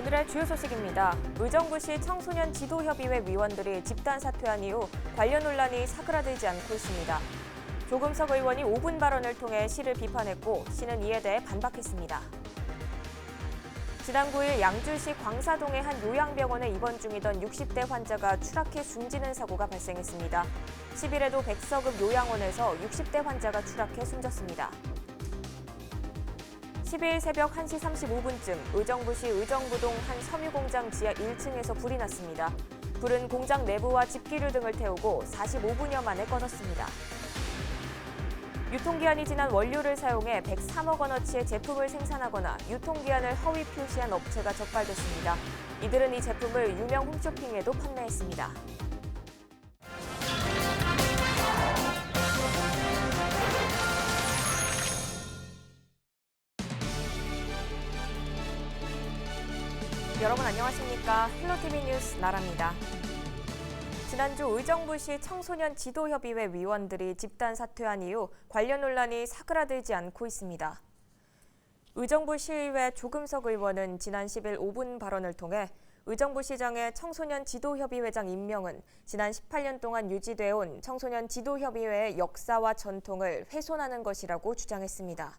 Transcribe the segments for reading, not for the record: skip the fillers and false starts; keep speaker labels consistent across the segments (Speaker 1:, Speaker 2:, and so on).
Speaker 1: 오늘의 주요 소식입니다. 의정부시 청소년 지도협의회 위원들이 집단 사퇴한 이후 관련 논란이 사그라들지 않고 있습니다. 조금석 의원이 5분 발언을 통해 시를 비판했고 시는 이에 대해 반박했습니다. 지난 9일 양주시 광사동의 한 요양병원에 입원 중이던 60대 환자가 추락해 숨지는 사고가 발생했습니다. 10일에도 백서급 요양원에서 60대 환자가 추락해 숨졌습니다. 12일 새벽 1시 35분쯤 의정부시 의정부동 한 섬유공장 지하 1층에서 불이 났습니다. 불은 공장 내부와 집기류 등을 태우고 45분여 만에 꺼졌습니다. 유통기한이 지난 원료를 사용해 103억 원어치의 제품을 생산하거나 유통기한을 허위 표시한 업체가 적발됐습니다. 이들은 이 제품을 유명 홈쇼핑에도 판매했습니다. 여러분 안녕하십니까? 헬로티비 뉴스 나라입니다. 지난주 의정부시 청소년 지도협의회 위원들이 집단 사퇴한 이후 관련 논란이 사그라들지 않고 있습니다. 의정부시의회 조금석 의원은 지난 10일 5분 발언을 통해 의정부시장의 청소년 지도협의회장 임명은 지난 18년 동안 유지되어 온 청소년 지도협의회의 역사와 전통을 훼손하는 것이라고 주장했습니다.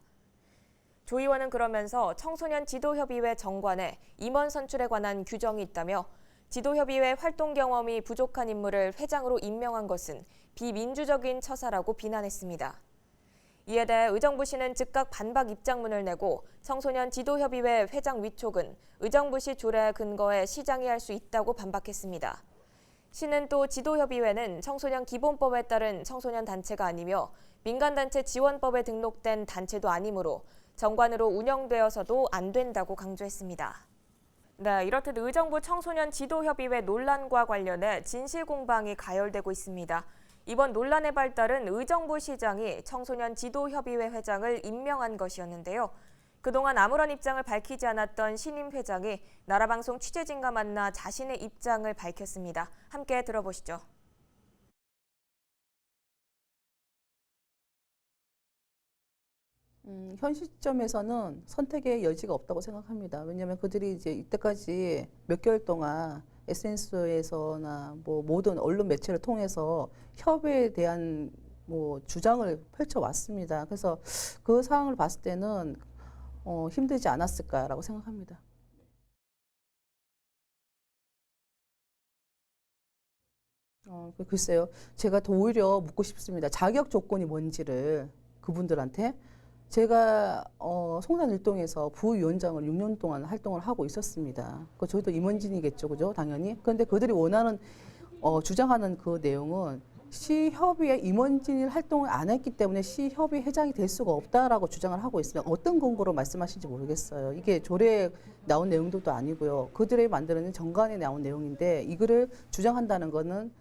Speaker 1: 조 의원은 그러면서 청소년 지도협의회 정관에 임원 선출에 관한 규정이 있다며 지도협의회 활동 경험이 부족한 인물을 회장으로 임명한 것은 비민주적인 처사라고 비난했습니다. 이에 대해 의정부시는 즉각 반박 입장문을 내고 청소년 지도협의회 회장 위촉은 의정부시 조례에 근거해 시장이 할 수 있다고 반박했습니다. 시는 또 지도협의회는 청소년 기본법에 따른 청소년 단체가 아니며 민간단체 지원법에 등록된 단체도 아니므로 정관으로 운영되어서도 안 된다고 강조했습니다. 네, 이렇듯 의정부 청소년 지도협의회 논란과 관련해 진실공방이 가열되고 있습니다. 이번 논란의 발달은 의정부시장이 청소년 지도협의회 회장을 임명한 것이었는데요. 그동안 아무런 입장을 밝히지 않았던 신임 회장이 나라방송 취재진과 만나 자신의 입장을 밝혔습니다. 함께 들어보시죠.
Speaker 2: 현 시점에서는 선택의 여지가 없다고 생각합니다. 왜냐하면 그들이 이제 이때까지 몇 개월 동안 SNS에서나 뭐 모든 언론 매체를 통해서 협의에 대한 뭐 주장을 펼쳐왔습니다. 그래서 그 상황을 봤을 때는 힘들지 않았을까라고 생각합니다. 글쎄요. 제가 더 오히려 묻고 싶습니다. 자격 조건이 뭔지를 그분들한테. 제가 송산일동에서 부위원장을 6년 동안 활동을 하고 있었습니다. 저희도 임원진이겠죠, 그죠? 당연히. 그런데 그들이 원하는 주장하는 그 내용은 시협의회 임원진 활동을 안 했기 때문에 시협의 회장이 될 수가 없다라고 주장을 하고 있습니다. 어떤 근거로 말씀하시는지 모르겠어요. 이게 조례에 나온 내용들도 아니고요. 그들이 만드는 정관에 나온 내용인데 이거를 주장한다는 거는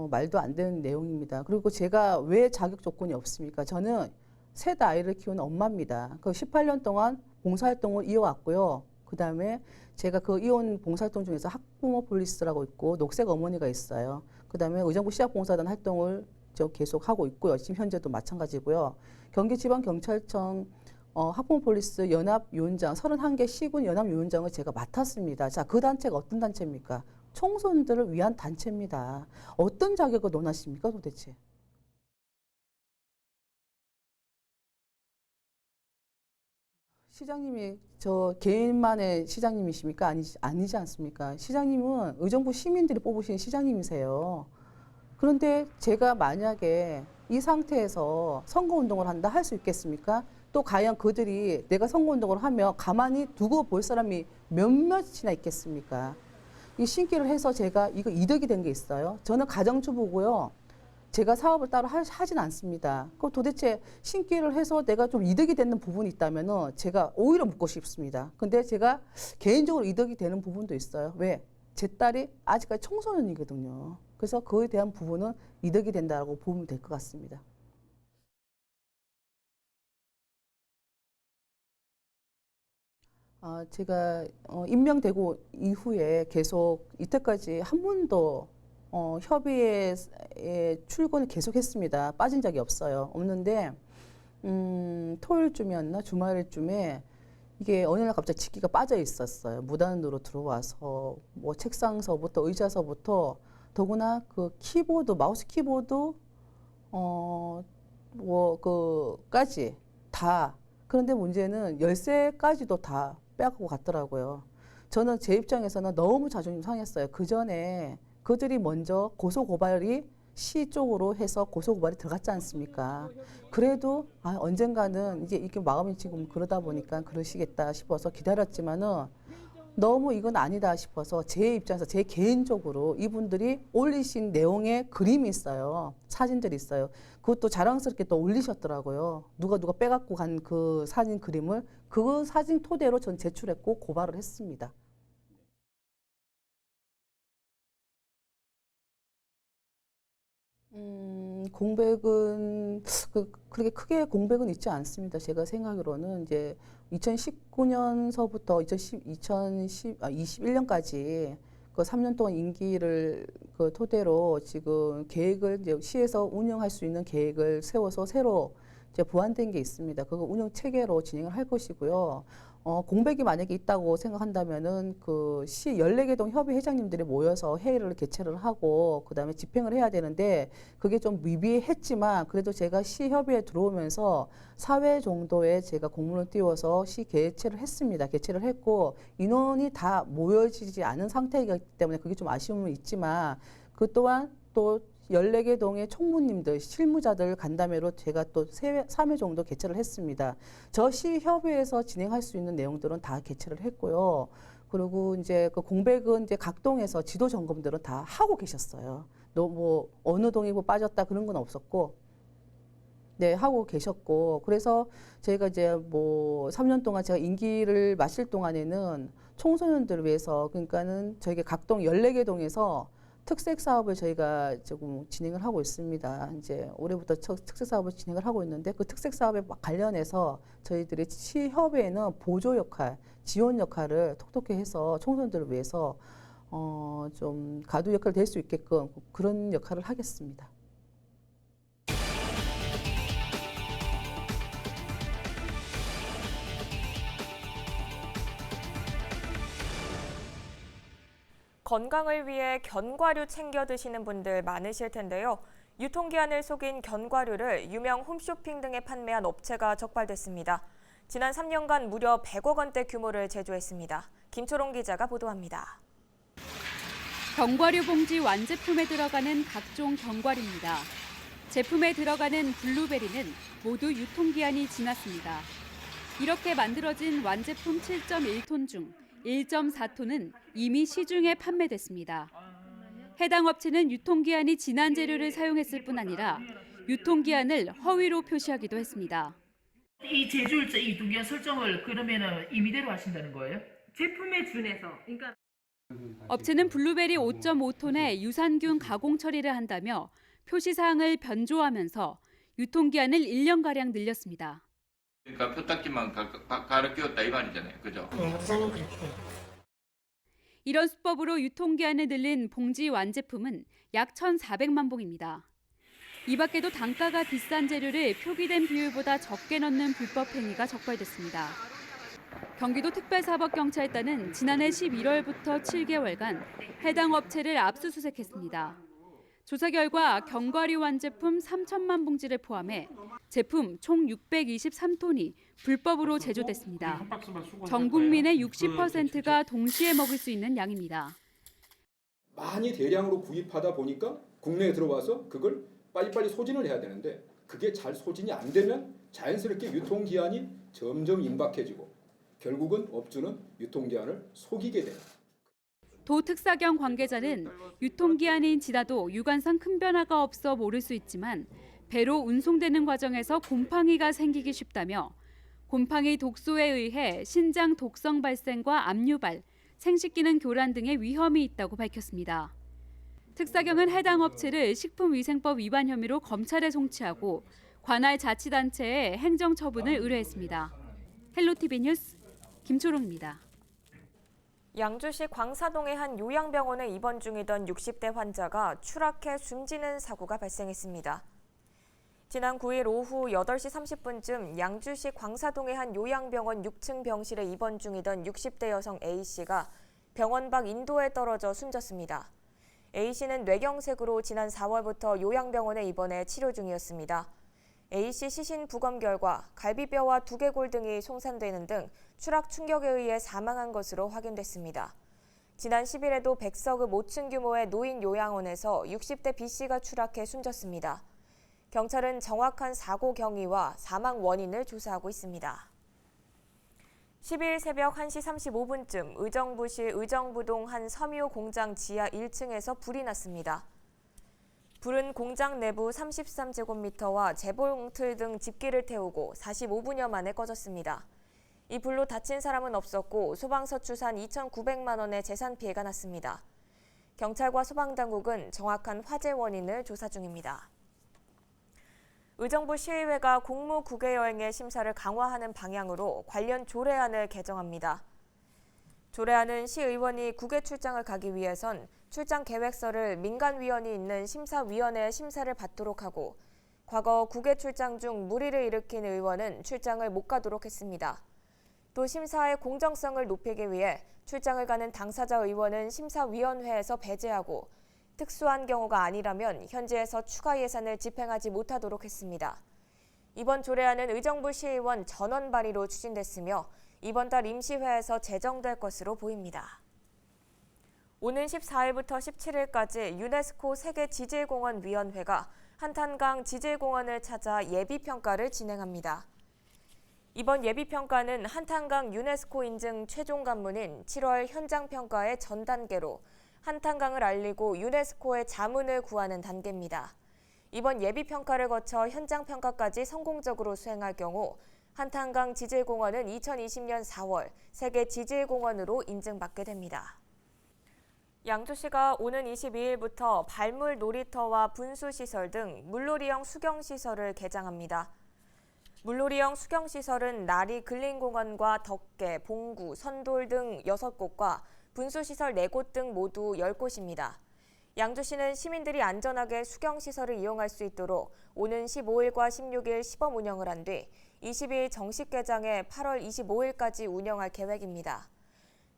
Speaker 2: 말도 안 되는 내용입니다. 그리고 제가 왜 자격 조건이 없습니까? 저는 셋 아이를 키우는 엄마입니다. 그 18년 동안 봉사활동을 이어왔고요. 그 다음에 제가 그 이혼 봉사활동 중에서 학부모 폴리스라고 있고 녹색 어머니가 있어요. 그 다음에 의정부 시학봉사단 활동을 계속 하고 있고요. 지금 현재도 마찬가지고요. 경기지방경찰청 학부모 폴리스 연합위원장 31개 시군 연합위원장을 제가 맡았습니다. 자, 그 단체가 어떤 단체입니까? 청소년들을 위한 단체입니다. 어떤 자격을 논하십니까 도대체? 시장님이 저 개인만의 시장님이십니까? 아니지 않습니까? 시장님은 의정부 시민들이 뽑으신 시장님이세요. 그런데 제가 만약에 이 상태에서 선거운동을 한다 할 수 있겠습니까? 또 과연 그들이 내가 선거운동을 하면 가만히 두고 볼 사람이 몇몇이나 있겠습니까? 이 신기를 해서 제가 이거 이득이 된 게 있어요. 저는 가정주부고요. 제가 사업을 따로 하진 않습니다. 그럼 도대체 신기를 해서 내가 좀 이득이 되는 부분이 있다면은 제가 오히려 묻고 싶습니다. 근데 제가 개인적으로 이득이 되는 부분도 있어요. 왜? 제 딸이 아직까지 청소년이거든요. 그래서 그에 대한 부분은 이득이 된다고 보면 될 것 같습니다. 제가 임명되고 이후에 계속 이때까지 한 번도 협의에 출근을 계속했습니다. 빠진 적이 없어요. 없는데 토요일쯤이었나 주말쯤에 이게 어느 날 갑자기 직기가 빠져 있었어요. 무단으로 들어와서 뭐 책상서부터 의자서부터 더구나 그 키보드, 마우스 키보드 뭐 그까지 다. 그런데 문제는 열쇠까지도 다 빼앗고 갔더라고요. 저는 제 입장에서는 너무 자존심 상했어요. 그 전에 그들이 먼저 고소고발이 시 쪽으로 해서 고소고발이 들어갔지 않습니까? 그래도 언젠가는 이제 이게 마음이 지금 그러다 보니까 그러시겠다 싶어서 기다렸지만은 너무 이건 아니다 싶어서 제 입장에서 제 개인적으로 이분들이 올리신 내용에 그림이 있어요. 사진들이 있어요. 그것도 자랑스럽게 또 올리셨더라고요. 누가 빼갖고 간 그 사진 그림을 그 사진 토대로 전 제출했고 고발을 했습니다. 공백은 그렇게 크게 공백은 있지 않습니다. 제가 생각으로는 이제 2019년서부터 2021년까지 그 3년 동안 임기를 그 토대로 지금 계획을 이제 시에서 운영할 수 있는 계획을 세워서 새로 이제 보완된 게 있습니다. 그거 운영 체계로 진행을 할 것이고요. 공백이 만약에 있다고 생각한다면은 그 시 14개 동 협의 회장님들이 모여서 회의를 개최를 하고 그다음에 집행을 해야 되는데 그게 좀 미비했지만 그래도 제가 시 협의에 들어오면서 4회 정도에 제가 공문을 띄워서 시 개최를 했습니다. 개최를 했고 인원이 다 모여지지 않은 상태이기 때문에 그게 좀 아쉬움은 있지만 그 또한 또 14개 동의 총무님들, 실무자들 간담회로 제가 또 3회 정도 개최를 했습니다. 저 시협의회에서 진행할 수 있는 내용들은 다 개최를 했고요. 그리고 이제 그 공백은 이제 각 동에서 지도 점검들은 다 하고 계셨어요. 뭐 어느 동이 뭐 빠졌다 그런 건 없었고, 네, 하고 계셨고, 그래서 저희가 이제 뭐 3년 동안 제가 임기를 마칠 동안에는 청소년들을 위해서, 그러니까는 저희가 각동 14개 동에서 특색 사업을 저희가 조금 진행을 하고 있습니다. 이제 올해부터 특색 사업을 진행을 하고 있는데 그 특색 사업에 관련해서 저희들이 시협회에는 보조 역할, 지원 역할을 톡톡히 해서 청소년들을 위해서 좀 가두 역할을 될 수 있게끔 그런 역할을 하겠습니다.
Speaker 1: 건강을 위해 견과류 챙겨 드시는 분들 많으실 텐데요. 유통기한을 속인 견과류를 유명 홈쇼핑 등에 판매한 업체가 적발됐습니다. 지난 3년간 무려 100억 원대 규모를 제조했습니다. 김초롱 기자가 보도합니다.
Speaker 3: 견과류 봉지 완제품에 들어가는 각종 견과류입니다. 제품에 들어가는 블루베리는 모두 유통기한이 지났습니다. 이렇게 만들어진 완제품 7.1톤 중 1.4톤은 이미 시중에 판매됐습니다. 해당 업체는 유통기한이 지난 재료를 사용했을 뿐 아니라 유통기한을 허위로 표시하기도 했습니다.
Speaker 4: 이 제조일자 이 유통기한 설정을 그러면은 임의대로 하신다는 거예요?
Speaker 5: 제품에 준해서. 그러니까
Speaker 3: 업체는 블루베리 5.5톤의 유산균 가공 처리를 한다며 표시사항을 변조하면서 유통기한을 1년가량 늘렸습니다.
Speaker 6: 그러니까 표딱지만 갈아 끼웠다 이 말이잖아요. 그죠?
Speaker 5: 네, 우선은 그렇게 돼요.
Speaker 3: 이런 수법으로 유통기한을 늘린 봉지 완제품은 약 1,400만 봉입니다. 이 밖에도 단가가 비싼 재료를 표기된 비율보다 적게 넣는 불법 행위가 적발됐습니다. 경기도 특별사법경찰단은 지난해 11월부터 7개월간 해당 업체를 압수수색했습니다. 조사 결과 견과류 완제품 3천만 봉지를 포함해 제품 총 623톤이 불법으로 제조됐습니다. 전 국민의 60%가 동시에 먹을 수 있는 양입니다.
Speaker 7: 많이 대량으로 구입하다 보니까 국내에 들어와서 그걸 빨리빨리 소진을 해야 되는데 그게 잘 소진이 안 되면 자연스럽게 유통기한이 점점 임박해지고 결국은 업주는 유통기한을 속이게 돼요.
Speaker 3: 도 특사경 관계자는 유통기한이 지나도 유관상 큰 변화가 없어 모를 수 있지만 배로 운송되는 과정에서 곰팡이가 생기기 쉽다며 곰팡이 독소에 의해 신장 독성 발생과 압류발, 생식기능 교란 등의 위험이 있다고 밝혔습니다. 특사경은 해당 업체를 식품위생법 위반 혐의로 검찰에 송치하고 관할 자치단체에 행정처분을 의뢰했습니다. 헬로티비 뉴스 김초롱입니다.
Speaker 1: 양주시 광사동의 한 요양병원에 입원 중이던 60대 환자가 추락해 숨지는 사고가 발생했습니다. 지난 9일 오후 8시 30분쯤 양주시 광사동의 한 요양병원 6층 병실에 입원 중이던 60대 여성 A씨가 병원 밖 인도에 떨어져 숨졌습니다. A씨는 뇌경색으로 지난 4월부터 요양병원에 입원해 치료 중이었습니다. A씨 시신 부검 결과 갈비뼈와 두개골 등이 송산되는 등 추락 충격에 의해 사망한 것으로 확인됐습니다. 지난 10일에도 백석읍 5층 규모의 노인 요양원에서 60대 B씨가 추락해 숨졌습니다. 경찰은 정확한 사고 경위와 사망 원인을 조사하고 있습니다. 12일 새벽 1시 35분쯤 의정부시 의정부동 한 섬유 공장 지하 1층에서 불이 났습니다. 불은 공장 내부 33제곱미터와 재봉틀 등 집기를 태우고 45분여 만에 꺼졌습니다. 이 불로 다친 사람은 없었고 소방서 추산 2,900만 원의 재산 피해가 났습니다. 경찰과 소방당국은 정확한 화재 원인을 조사 중입니다. 의정부 시의회가 공무 국외여행의 심사를 강화하는 방향으로 관련 조례안을 개정합니다. 조례안은 시의원이 국외 출장을 가기 위해선 출장 계획서를 민간위원이 있는 심사위원회의 심사를 받도록 하고 과거 국외 출장 중 물의를 일으킨 의원은 출장을 못 가도록 했습니다. 또 심사의 공정성을 높이기 위해 출장을 가는 당사자 의원은 심사위원회에서 배제하고 특수한 경우가 아니라면 현지에서 추가 예산을 집행하지 못하도록 했습니다. 이번 조례안은 의정부 시의원 전원 발의로 추진됐으며 이번 달 임시회에서 제정될 것으로 보입니다. 오는 14일부터 17일까지 유네스코 세계지질공원위원회가 한탄강 지질공원을 찾아 예비평가를 진행합니다. 이번 예비평가는 한탄강 유네스코 인증 최종 관문인 7월 현장평가의 전 단계로 한탄강을 알리고 유네스코의 자문을 구하는 단계입니다. 이번 예비평가를 거쳐 현장평가까지 성공적으로 수행할 경우 한탄강 지질공원은 2020년 4월 세계지질공원으로 인증받게 됩니다. 양주시가 오는 22일부터 발물 놀이터와 분수시설 등 물놀이형 수경시설을 개장합니다. 물놀이형 수경시설은 나리 근린공원과 덕계, 봉구, 선돌 등 6곳과 분수시설 4곳 등 모두 10곳입니다. 양주시는 시민들이 안전하게 수경시설을 이용할 수 있도록 오는 15일과 16일 시범 운영을 한 뒤 22일 정식 개장해 8월 25일까지 운영할 계획입니다.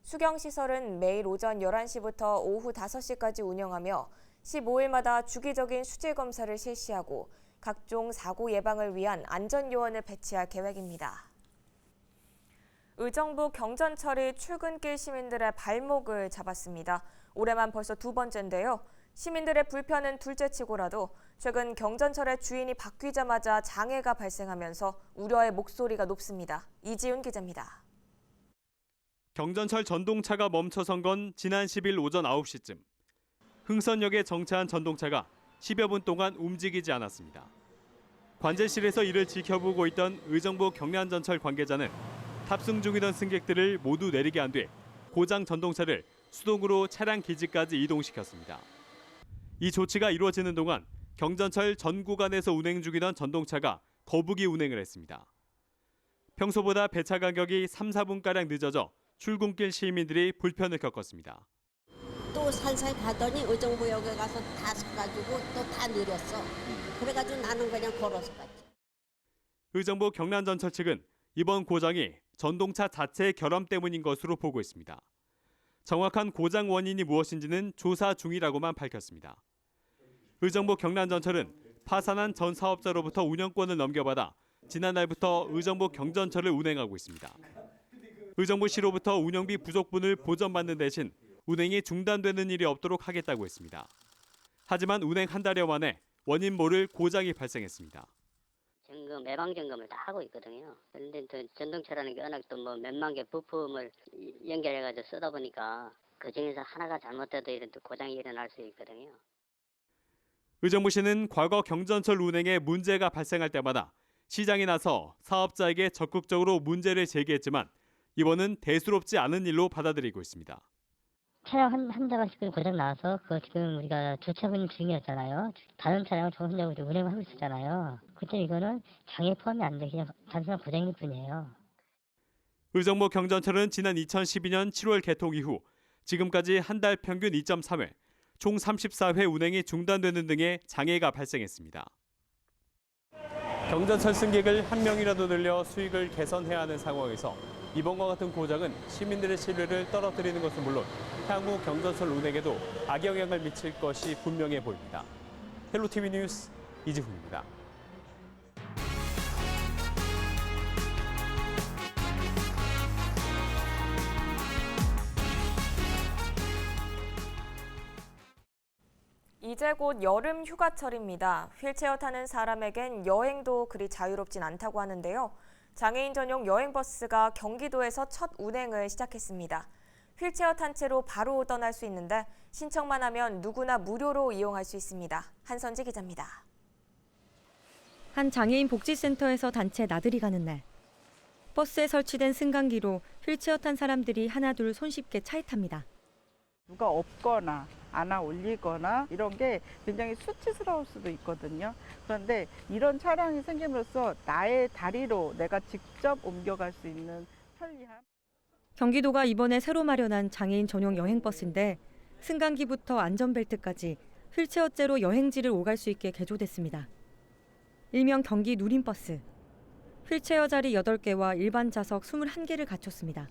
Speaker 1: 수경시설은 매일 오전 11시부터 오후 5시까지 운영하며 15일마다 주기적인 수질검사를 실시하고 각종 사고 예방을 위한 안전요원을 배치할 계획입니다. 의정부 경전철이 출근길 시민들의 발목을 잡았습니다. 올해만 벌써 2번째인데요. 시민들의 불편은 둘째치고라도 최근 경전철의 주인이 바뀌자마자 장애가 발생하면서 우려의 목소리가 높습니다. 이지훈 기자입니다.
Speaker 8: 경전철 전동차가 멈춰선 건 지난 10일 오전 9시쯤. 흥선역에 정차한 전동차가 10여 분 동안 움직이지 않았습니다. 관제실에서 이를 지켜보고 있던 의정부 경량전철 관계자는 탑승 중이던 승객들을 모두 내리게 한 뒤 고장 전동차를 수동으로 차량 기지까지 이동시켰습니다. 이 조치가 이루어지는 동안 경전철 전 구간에서 운행 중이던 전동차가 거북이 운행을 했습니다. 평소보다 배차 간격이 3, 4분가량 늦어져 출근길 시민들이 불편을 겪었습니다.
Speaker 9: 또 살살 가더니 의정부역에 가서 다 서가지고 또 다 내렸어. 그래가지고 나는 그냥 걸어서 갔지.
Speaker 8: 의정부 경남전철 측은 이번 고장이 전동차 자체의 결함 때문인 것으로 보고 있습니다. 정확한 고장 원인이 무엇인지는 조사 중이라고만 밝혔습니다. 의정부 경남전철은 파산한 전 사업자로부터 운영권을 넘겨받아 지난달부터 의정부 경전철을 운행하고 있습니다. 의정부시로부터 운영비 부족분을 보전받는 대신 운행이 중단되는 일이 없도록 하겠다고 했습니다. 하지만 운행 한 달여 만에 원인 모를 고장이 발생했습니다.
Speaker 10: 점검, 예방 점검을 다 하고 있거든요. 그런데 또 전동차라는 게 워낙 또 뭐 몇만 개 부품을 연결해가지고 쓰다 보니까 그 중에서 하나가 잘못돼도 이런 또 고장이 일어날 수 있거든요.
Speaker 8: 의정부시는 과거 경전철 운행에 문제가 발생할 때마다 시장에 나서 사업자에게 적극적으로 문제를 제기했지만 이번은 대수롭지 않은 일로 받아들이고 있습니다.
Speaker 10: 차량 한 대가 지금 고장 나서 그거 지금 우리가 주차분 중이었잖아요. 다른 차량을 조선적으로 운행을 하고 있었잖아요. 그때 이거는 장애 포함이 안 돼. 그냥 단순한 고장일 뿐이에요.
Speaker 8: 의정부 경전철은 지난 2012년 7월 개통 이후 지금까지 한 달 평균 2.3회, 총 34회 운행이 중단되는 등의 장애가 발생했습니다. 경전철 승객을 한 명이라도 늘려 수익을 개선해야 하는 상황에서 이번과 같은 고장은 시민들의 신뢰를 떨어뜨리는 것은 물론 향후 경전철 운행에도 악영향을 미칠 것이 분명해 보입니다. 헬로티비 뉴스 이지훈입니다.
Speaker 1: 이제 곧 여름 휴가철입니다. 휠체어 타는 사람에겐 여행도 그리 자유롭진 않다고 하는데요. 장애인 전용 여행버스가 경기도에서 첫 운행을 시작했습니다. 휠체어 탄 채로 바로 떠날 수 있는데 신청만 하면 누구나 무료로 이용할 수 있습니다. 한선지 기자입니다.
Speaker 11: 한 장애인 복지센터에서 단체 나들이 가는 날. 버스에 설치된 승강기로 휠체어 탄 사람들이 하나둘 손쉽게 차에 탑니다.
Speaker 12: 누가 업거나 안아 올리거나 이런 게 굉장히 수치스러울 수도 있거든요. 그런데 이런 차량이 생김으로써 나의 다리로 내가 직접 옮겨갈 수 있는 편리함.
Speaker 11: 경기도가 이번에 새로 마련한 장애인 전용 여행버스인데 승강기부터 안전벨트까지 휠체어제로 여행지를 오갈 수 있게 개조됐습니다. 일명 경기 누림버스. 휠체어 자리 8개와 일반 좌석 21개를 갖췄습니다.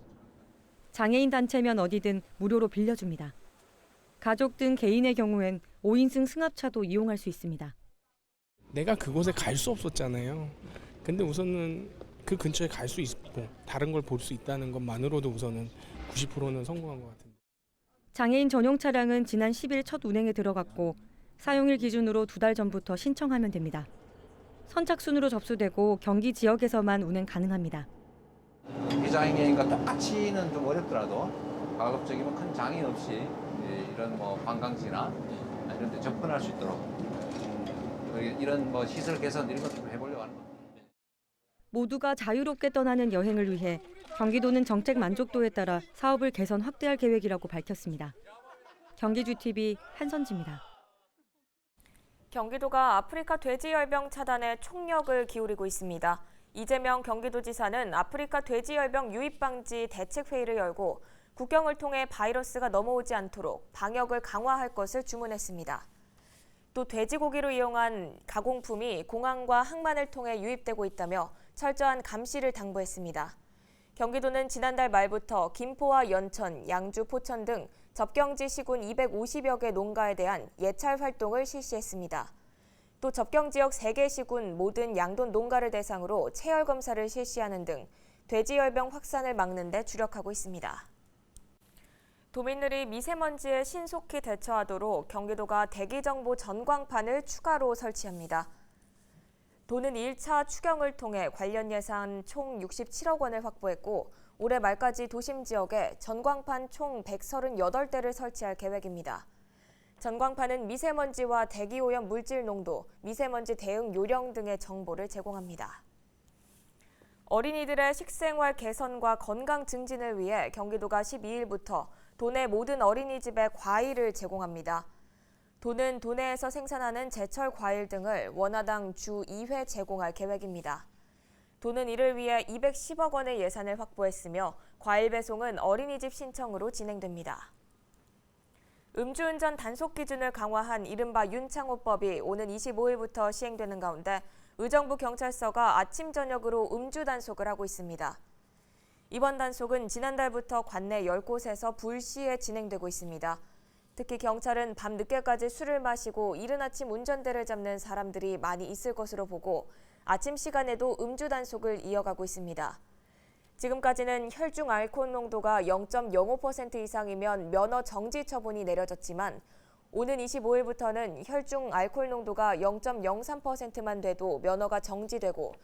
Speaker 11: 장애인 단체면 어디든 무료로 빌려줍니다. 가족 등 개인의 경우엔 5인승 승합차도 이용할 수 있습니다.
Speaker 13: 내가 그곳에 갈 수 없었잖아요. 근데 우선은 그 근처에 갈 수 있고 다른 걸 볼 수 있다는 것만으로도 우선은 90%는 성공한 것 같은데.
Speaker 11: 장애인 전용 차량은 지난 10일 첫 운행에 들어갔고 사용일 기준으로 2달 전부터 신청하면 됩니다. 선착순으로 접수되고 경기 지역에서만 운행 가능합니다.
Speaker 14: 비장애인과 똑같이는 좀 어렵더라도 가급적이면 큰 장애 없이 이런 관광지나 이런 데 접근할 수 있도록 이런 시설 개선 이런 것도 좀 해보려고 하는 겁니다.
Speaker 11: 모두가 자유롭게 떠나는 여행을 위해 경기도는 정책 만족도에 따라 사업을 개선 확대할 계획이라고 밝혔습니다. 경기주TV 한선지입니다.
Speaker 1: 경기도가 아프리카 돼지열병 차단에 총력을 기울이고 있습니다. 이재명 경기도지사는 아프리카 돼지열병 유입 방지 대책회의를 열고 국경을 통해 바이러스가 넘어오지 않도록 방역을 강화할 것을 주문했습니다. 또 돼지고기로 이용한 가공품이 공항과 항만을 통해 유입되고 있다며 철저한 감시를 당부했습니다. 경기도는 지난달 말부터 김포와 연천, 양주, 포천 등 접경지 시군 250여 개 농가에 대한 예찰 활동을 실시했습니다. 또 접경 지역 3개 시군 모든 양돈 농가를 대상으로 체열 검사를 실시하는 등 돼지열병 확산을 막는 데 주력하고 있습니다. 도민들이 미세먼지에 신속히 대처하도록 경기도가 대기정보 전광판을 추가로 설치합니다. 도는 1차 추경을 통해 관련 예산 총 67억 원을 확보했고 올해 말까지 도심 지역에 전광판 총 138대를 설치할 계획입니다. 전광판은 미세먼지와 대기오염 물질 농도, 미세먼지 대응 요령 등의 정보를 제공합니다. 어린이들의 식생활 개선과 건강 증진을 위해 경기도가 12일부터 도내 모든 어린이집에 과일을 제공합니다. 도는 도내에서 생산하는 제철 과일 등을 원화당 주 2회 제공할 계획입니다. 도는 이를 위해 210억 원의 예산을 확보했으며 과일 배송은 어린이집 신청으로 진행됩니다. 음주운전 단속 기준을 강화한 이른바 윤창호법이 오는 25일부터 시행되는 가운데 의정부 경찰서가 아침 저녁으로 음주 단속을 하고 있습니다. 이번 단속은 지난달부터 관내 10곳에서 불시에 진행되고 있습니다. 특히 경찰은 밤 늦게까지 술을 마시고 이른 아침 운전대를 잡는 사람들이 많이 있을 것으로 보고 아침 시간에도 음주 단속을 이어가고 있습니다. 지금까지는 혈중 알코올 농도가 0.05% 이상이면 면허 정지 처분이 내려졌지만 오는 25일부터는 혈중 알코올 농도가 0.03%만 돼도 면허가 정지되고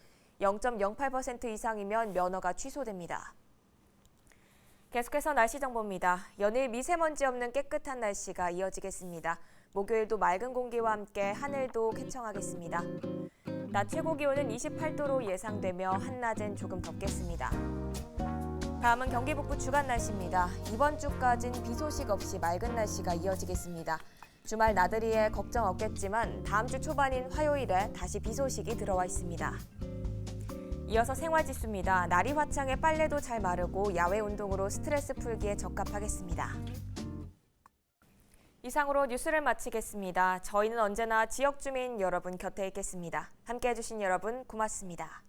Speaker 1: 0.08% 이상이면 면허가 취소됩니다. 계속해서 날씨 정보입니다. 연일 미세먼지 없는 깨끗한 날씨가 이어지겠습니다. 목요일도 맑은 공기와 함께 하늘도 쾌청하겠습니다. 낮 최고 기온은 28도로 예상되며 한낮엔 조금 덥겠습니다. 다음은 경기 북부 주간 날씨입니다. 이번 주까진 비 소식 없이 맑은 날씨가 이어지겠습니다. 주말 나들이에 걱정 없겠지만 다음 주 초반인 화요일에 다시 비 소식이 들어와 있습니다. 이어서 생활지수입니다. 날이 화창해 빨래도 잘 마르고 야외 운동으로 스트레스 풀기에 적합하겠습니다. 이상으로 뉴스를 마치겠습니다. 저희는 언제나 지역 주민 여러분 곁에 있겠습니다. 함께해 주신 여러분 고맙습니다.